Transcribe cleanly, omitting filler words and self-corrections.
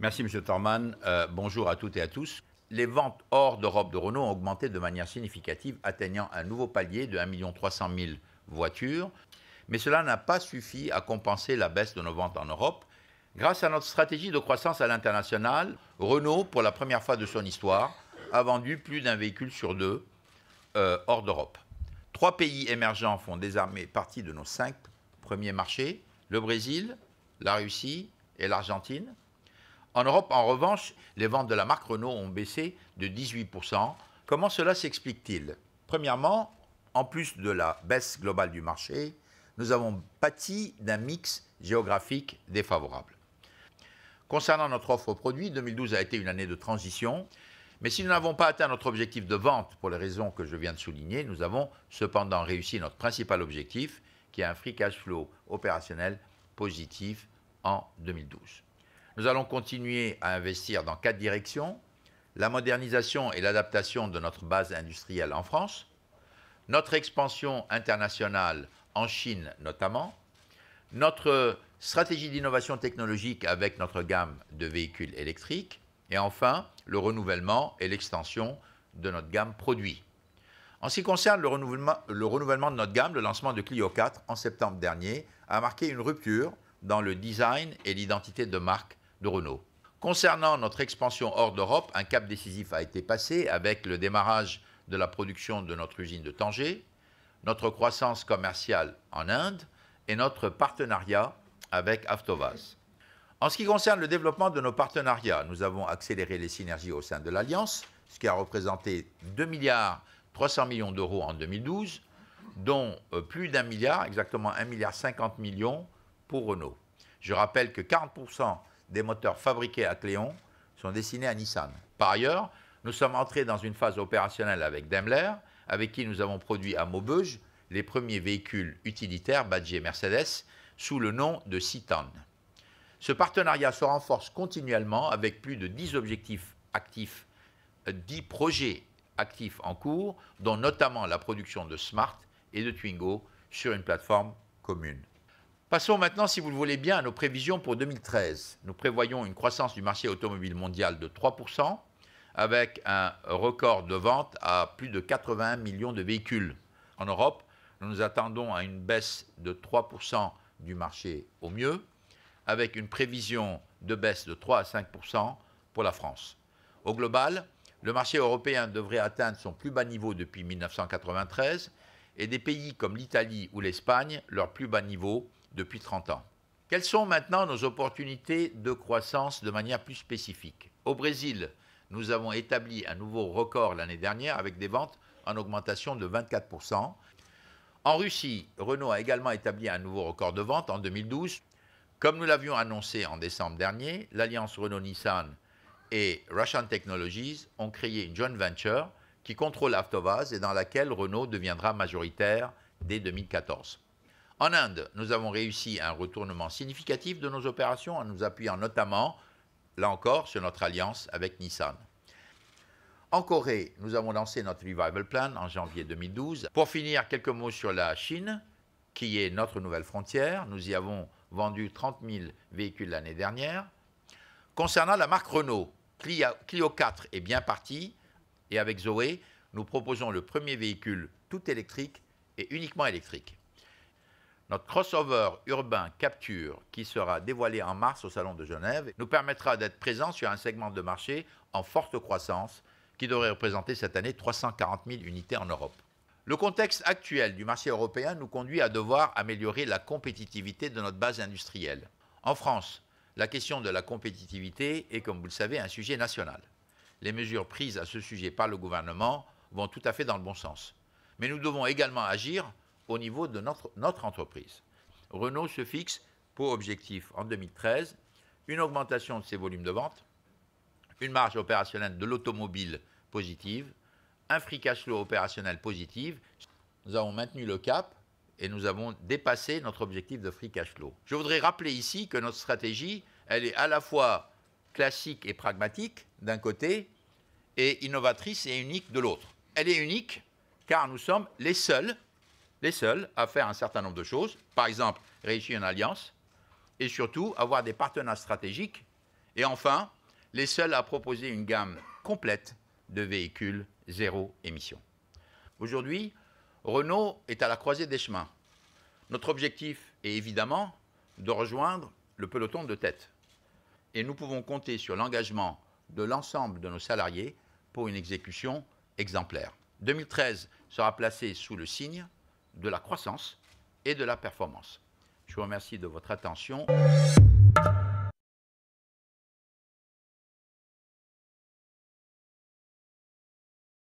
Merci, M. Thormann. Bonjour à toutes et à tous. Les ventes hors d'Europe de Renault ont augmenté de manière significative, atteignant un nouveau palier de 1 300 000 voitures. Mais cela n'a pas suffi à compenser la baisse de nos ventes en Europe. Grâce à notre stratégie de croissance à l'international, Renault, pour la première fois de son histoire, a vendu plus d'un véhicule sur deux hors d'Europe. 3 pays émergents font désormais partie de nos 5 premiers marchés, le Brésil, la Russie et l'Argentine. En Europe, en revanche, les ventes de la marque Renault ont baissé de 18%. Comment cela s'explique-t-il? Premièrement, en plus de la baisse globale du marché, nous avons pâti d'un mix géographique défavorable. Concernant notre offre produit, 2012 a été une année de transition, mais si nous n'avons pas atteint notre objectif de vente pour les raisons que je viens de souligner, nous avons cependant réussi notre principal objectif, qui est un free cash flow opérationnel positif en 2012. Nous allons continuer à investir dans 4 directions: la modernisation et l'adaptation de notre base industrielle en France, notre expansion internationale en Chine notamment, notre stratégie d'innovation technologique avec notre gamme de véhicules électriques, et enfin le renouvellement et l'extension de notre gamme produit. En ce qui concerne le renouvellement de notre gamme, le lancement de Clio 4 en septembre dernier a marqué une rupture dans le design et l'identité de marque de Renault. Concernant notre expansion hors d'Europe, un cap décisif a été passé avec le démarrage de la production de notre usine de Tanger, notre croissance commerciale en Inde et notre partenariat avec Avtovaz. En ce qui concerne le développement de nos partenariats, nous avons accéléré les synergies au sein de l'Alliance, ce qui a représenté 2,3 milliards d'euros en 2012, dont plus d'1 milliard, exactement 1,50 milliard pour Renault. Je rappelle que 40% des moteurs fabriqués à Cléon sont destinés à Nissan. Par ailleurs, nous sommes entrés dans une phase opérationnelle avec Daimler, avec qui nous avons produit à Maubeuge les premiers véhicules utilitaires badgés Mercedes sous le nom de Citan. Ce partenariat se renforce continuellement avec plus de 10 objectifs actifs, 10 projets actifs en cours, dont notamment la production de Smart et de Twingo sur une plateforme commune. Passons maintenant, si vous le voulez bien, à nos prévisions pour 2013. Nous prévoyons une croissance du marché automobile mondial de 3%, avec un record de vente à plus de 81 millions de véhicules. En Europe, nous nous attendons à une baisse de 3% du marché au mieux, avec une prévision de baisse de 3 à 5% pour la France. Au global, le marché européen devrait atteindre son plus bas niveau depuis 1993 et des pays comme l'Italie ou l'Espagne leur plus bas niveau depuis 30 ans. Quelles sont maintenant nos opportunités de croissance de manière plus spécifique? Au Brésil, nous avons établi un nouveau record l'année dernière avec des ventes en augmentation de 24%. En Russie, Renault a également établi un nouveau record de vente en 2012. Comme nous l'avions annoncé en décembre dernier, l'alliance Renault-Nissan et Russian Technologies ont créé une joint venture qui contrôle Avtovaz et dans laquelle Renault deviendra majoritaire dès 2014. En Inde, nous avons réussi un retournement significatif de nos opérations en nous appuyant notamment, là encore, sur notre alliance avec Nissan. En Corée, nous avons lancé notre Revival Plan en janvier 2012. Pour finir, quelques mots sur la Chine, qui est notre nouvelle frontière. Nous y avons vendu 30 000 véhicules l'année dernière. Concernant la marque Renault, Clio 4 est bien parti et avec Zoé, nous proposons le premier véhicule tout électrique et uniquement électrique. Notre crossover urbain Capture, qui sera dévoilé en mars au Salon de Genève, nous permettra d'être présents sur un segment de marché en forte croissance qui devrait représenter cette année 340 000 unités en Europe. Le contexte actuel du marché européen nous conduit à devoir améliorer la compétitivité de notre base industrielle. En France, la question de la compétitivité est, comme vous le savez, un sujet national. Les mesures prises à ce sujet par le gouvernement vont tout à fait dans le bon sens. Mais nous devons également agir au niveau de notre entreprise. Renault se fixe pour objectif en 2013 une augmentation de ses volumes de vente, une marge opérationnelle de l'automobile positive, un free cash flow opérationnel positif. Nous avons maintenu le cap et nous avons dépassé notre objectif de free cash flow. Je voudrais rappeler ici que notre stratégie, elle est à la fois classique et pragmatique d'un côté et innovatrice et unique de l'autre. Elle est unique car nous sommes les seuls à faire un certain nombre de choses, par exemple réussir une alliance, et surtout avoir des partenaires stratégiques, et enfin les seuls à proposer une gamme complète de véhicules zéro émission. Aujourd'hui, Renault est à la croisée des chemins. Notre objectif est évidemment de rejoindre le peloton de tête. Et nous pouvons compter sur l'engagement de l'ensemble de nos salariés pour une exécution exemplaire. 2013 sera placé sous le signe de la croissance et de la performance. Je vous remercie de votre attention.